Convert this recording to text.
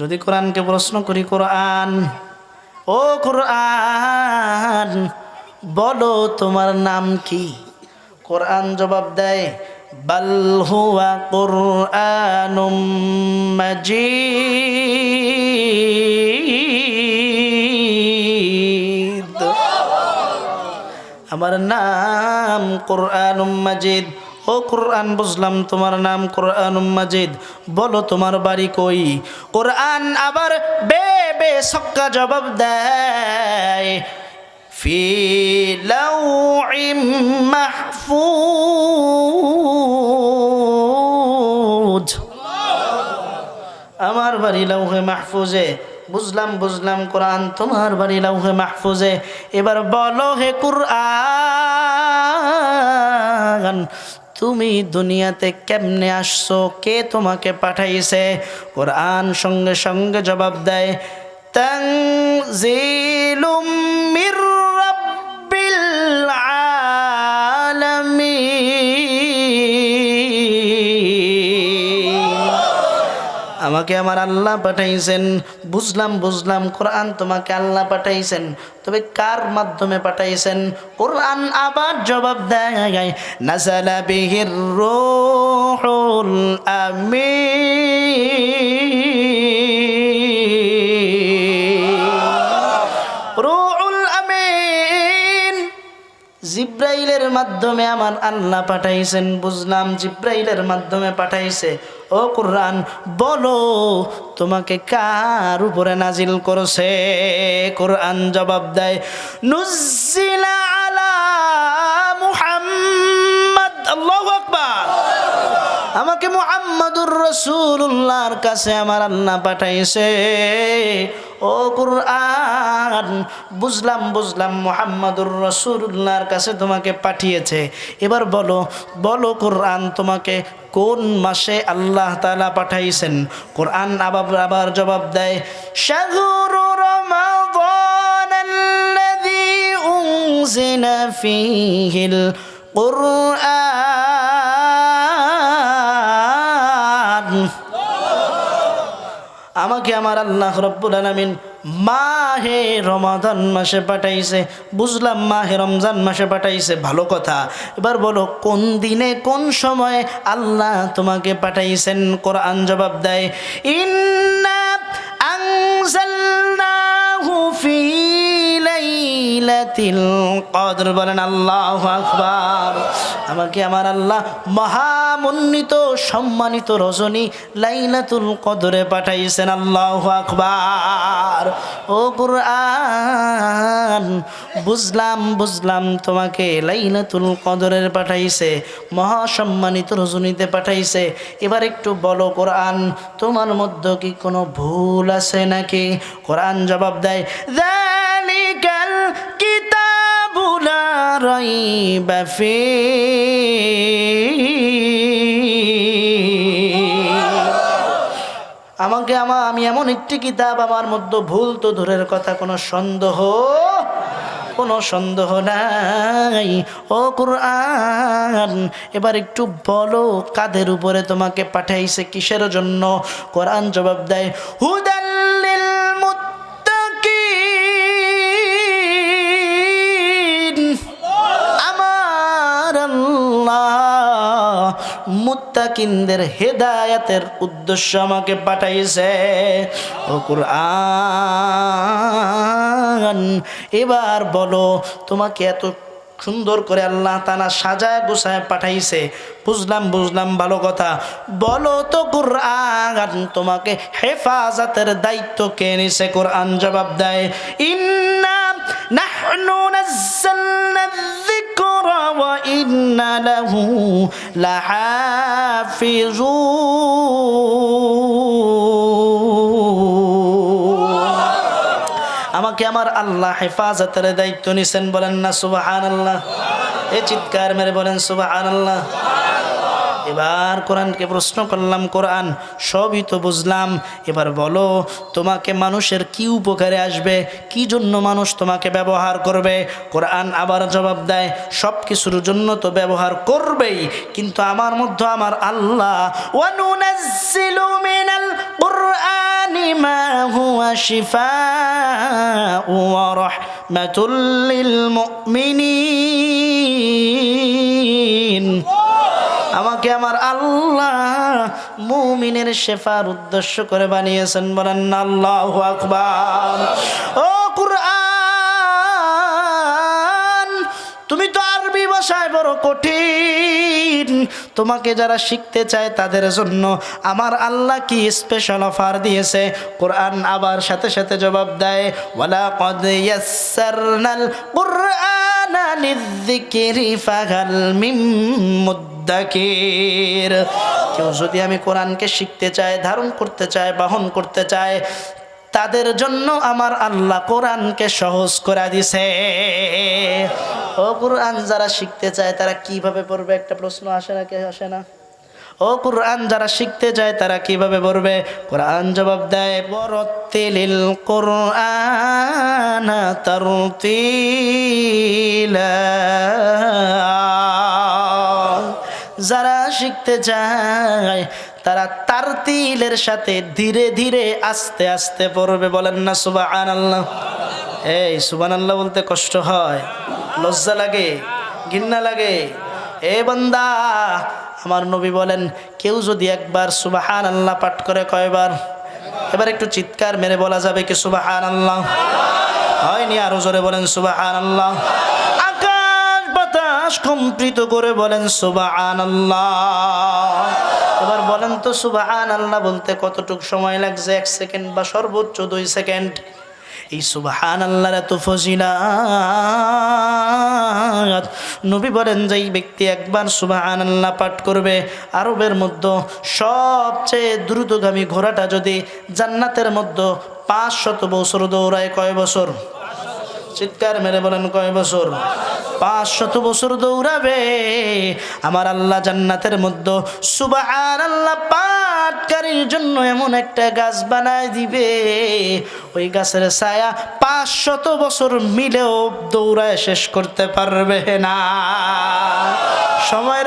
যদি কোরআনকে প্রশ্ন করি, কোরআন, ও কোরআন, বলো তোমার নাম কি? কোরআন জবাব দেয়, বাল হুয়া কুরআনুম মাজিদ। আমার নাম কুরআনুম মাজিদ। ও কোরআন, বুঝলাম তোমার নাম কোরআনুম মাজিদ, বলো তোমার বাড়ি কই? কোরআন আবার বে বে সক্কা জবাব দেয়, ফি লাউইম মাহফুজ। আমার বাড়ি লাউহে মাহফুজে। বুঝলাম বুঝলাম কোরআন, তোমার বাড়ি লাউহে মাহফুজে। এবার বলো হে কোরআন, তুমি দুনিয়াতে কেমনে আসছো? কে তোমাকে পাঠাইছে? কোরআন সঙ্গে সঙ্গে জবাব দেয়, তানজিলুম মির রাব্বিল আলামিন। আমাকে আমার আল্লাহ পাঠাইছেন। বুঝলাম বুঝলাম কোরআন, তোমাকে আল্লাহ পাঠাইছেন, তবে কার মাধ্যমে পাঠাইছেন? কোরআন আবার জবাব দেয়, নাযালা বিহির রূহুল আমিন। রূহুল আমিন জিব্রাইলের মাধ্যমে আমার আল্লাহ পাঠাইছেন। বুঝলাম জিব্রাইলের মাধ্যমে পাঠাইছে। ও কোরআন, বলো তোমাকে কার উপরে নাজিল করছে? কোরআন জবাব দেয়, নুজ্জিলা আলা মুহাম্মদ। আল্লাহু আকবার। আমাকে মুহাম্মাদুর রাসূলুল্লাহর কাছে আমার আল্লাহ পাঠাইছে। ও কোরআন, বুঝলাম বুঝলাম মুহাম্মাদুর রাসূলুল্লাহর কাছে তোমাকে পাঠিয়েছে। এবার বলো, বলো কোরআন, তোমাকে কোন মাসে আল্লাহ তাআলা পাঠাইছেন? কোরআন আবার জবাব দেয়, শাহরু রমাদানাল্লাযী উনজিলা ফীহিল কুরআন। আমাকে আমার আল্লাহ রব্বুল আলামিন মাহে রমাদান মাসে পাঠাইছে। বুঝলাম মাহে রমজান মাসে পাঠাইছে, ভালো কথা। এবার বলো কোন দিনে কোন সময়ে আল্লাহ তোমাকে পাঠাইছেন? কোরআন জবাব দেয়, ইন্না আনজালনাহু ফি লাইলাতিল কদর। বলেন আল্লাহু আকবার। আমাকে আমার আল্লাহ মহামন্বিত সম্মানিত রজনী লাইলাতুল কদরে পাঠাইছেন। আল্লাহু আকবার। ও কুরআন, বুঝলাম বুঝলাম তোমাকে লাইলাতুল কদরের পাঠাইছে, মহাসম্মানিত রজনীতে পাঠাইছে। এবার একটু বলো কোরআন, তোমার মধ্যে কি কোনো ভুল আছে নাকি? কোরআন জবাব দেয়, যালিকাল কিতাবু লা রাইবা ফীহি। আমি এমন একটি কিতাব, আমার মধ্যে ভুল তো দূরের কথা, কোনো সন্দেহ নাই। ও কোরআন, এবার একটু বলো কাদের উপরে তোমাকে পাঠাইছে, কিসের জন্য? কোরআন জবাব দেয়, হুদাল লিল মুত্তাকিন। আমার আল্লাহ মুত্তাকিনদের হেদায়েতের উদ্দেশ্য আমাকে পাঠাইছে। ও কুরআন, এবার বলো তোমাকে এত সুন্দর করে আল্লাহ তাআলা সাজায় গোছায় পাঠাইছে। বুঝলাম বুঝলাম, ভালো কথা। বলো তো কুরআন, তোমাকে হেফাজতের দায়িত্ব কে নিছে? কোরআন জবাব দেয়, ইন্না নাহনু নাযালনা যিকরা ওয়া ইন্না লাহু লাহাফিজুন। আমাকে আমার আল্লাহ হেফাজতের দায়িত্ব নিছেন। বলেন না সুবহানাল্লাহ। এই চিৎকার মেরে বলেন সুবহানাল্লাহ। এবার কোরআনকে প্রশ্ন করলাম, কোরআন সবই তো বুঝলাম, এবার বলো তোমাকে মানুষের কি উপকারে আসবে, কি জন্য মানুষ তোমাকে ব্যবহার করবে? কোরআন আবার জবাব দেয়, সব কিছুর জন্য তো ব্যবহার করবেই, কিন্তু আমার মধ্যে আমার আল্লাহ ওয়ানুনাজ্জিলু মিনাল কুরআনি মা হুয়া শিফাউ ওয়া রাহমাতুল লিল মুমিনিন। আমাকে আমার আল্লাহ মুমিনের শেফার উদ্দেশ্য করে বানিয়েছেন, বলেন না আল্লাহু আকবার। ও কুরআন, তুমি তো আরবি ভাষায় বড় কঠিন, তোমাকে যারা শিখতে চায় তাদের জন্য আমার আল্লাহ কি স্পেশাল অফার দিয়েছে? কোরআন আবার সাথে সাথে জবাব দেয়, ওয়ালা ক্বাদ ইয়াসসারনাল কুরআনা লিযযিকরি ফাহাল মিন মুদ্দাকির। কেউ যদি আমি কোরআনকে শিখতে চায়, ধারণ করতে চায়, বহন করতে চায়, তাদের জন্য আমার আল্লাহ কোরআনকে সহজ করে দিছে। ও কোরআন যারা শিখতে চায় তারা কিভাবে পড়বে? একটা প্রশ্ন আসে না, কে আসে না? ও কোরআন যারা শিখতে চায় তারা কিভাবে পড়বে? কোরআন জবাব দেয়, বরতিলিল কুরআন তারতিলা। যারা শিখতে চায় তারা তারতিলের সাথে ধীরে ধীরে আস্তে আস্তে পড়বে, বলেন না সুবহানাল্লাহ। এই সুবহানাল্লাহ বলতে কষ্ট হয়, লজ্জা লাগে, ঘৃণা লাগে। এ বান্দা, আমার নবী বলেন, কেউ যদি একবার সুবহানাল্লাহ পাঠ করে, কয়বার? এবার একটু চিৎকার মেরে বলা যাবে কি সুবহানাল্লাহ? হয়নি, আরো জোরে বলেন সুবহানাল্লাহ। আকাশ বাতাস কম্পিত করে বলেন সুবহানাল্লাহ। এবার বলেন তো সুবহানাল্লাহ বলতে কতটুকু সময় লাগছে? 1 সেকেন্ড বা সর্বোচ্চ 2 সেকেন্ড। এই সুবহানাল্লাহর এত ফজিলত, নবী বলেন যেই ব্যক্তি একবার সুবহানাল্লাহ পাঠ করবে, আরবের মধ্যে সবচেয়ে দ্রুতগামী ঘোড়াটা যদি জান্নাতের মধ্যে 500 বছর দৌড়ায়, কয় বছর? চিৎকার মেরে বলেন কয় বছর? 500 বছর দৌড়াবে, আমার আল্লাহ জান্নাতের মধ্যে সুবহানাল্লাহ পাঠকারীর জন্য এমন একটা গাছ বানায় দিবে, ওই গাছের ছায়া 500 বছর মিলেও দৌড়ায় শেষ করতে পারবে না। সময়ের